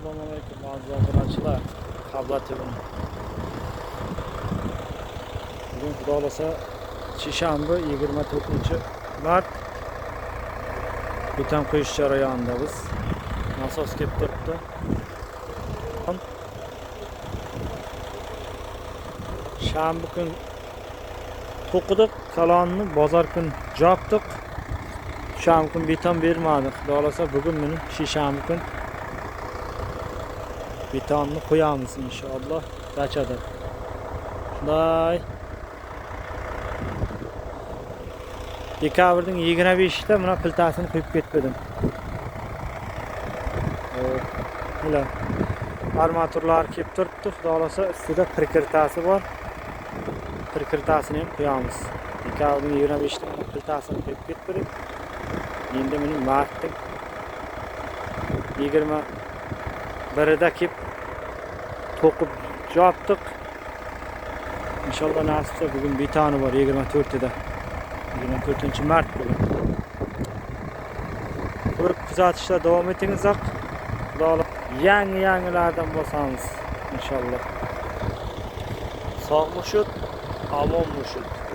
Assalomualaikum aziz obunachilar. Qabla TV. Bugun xudo xolasa seshanba 24-mart bitam quyish jarayonida biz nasos kelib turibdi. Shanba kun to'qidik, kalonni bozor kun jopdik. Shanba kun bitam bermadi. Xudo xolasa bugun meni seshanba kun bitamni qo'yamiz inshaalloh dachada. Shunday. Dekabrning 25-da mana piltasini qo'yib ketdim. Mana armaturlar kelib turibdi. Xudo xolasa ustida prikirtasi bor. Prikirtasini ham qo'yamiz. Dekabrning 25-da piltasini qo'yib ketdim. Endi meni martning 21-da kelib to'qib jopdik. İnşallah nasipse bugün bir tane var 24'de. 24-mart bugün. Ko'rib kuzatishda davom etiniz. Xudo yangilardan bo'lsangiz inshaalloh. Sog' mushut, omon mushut.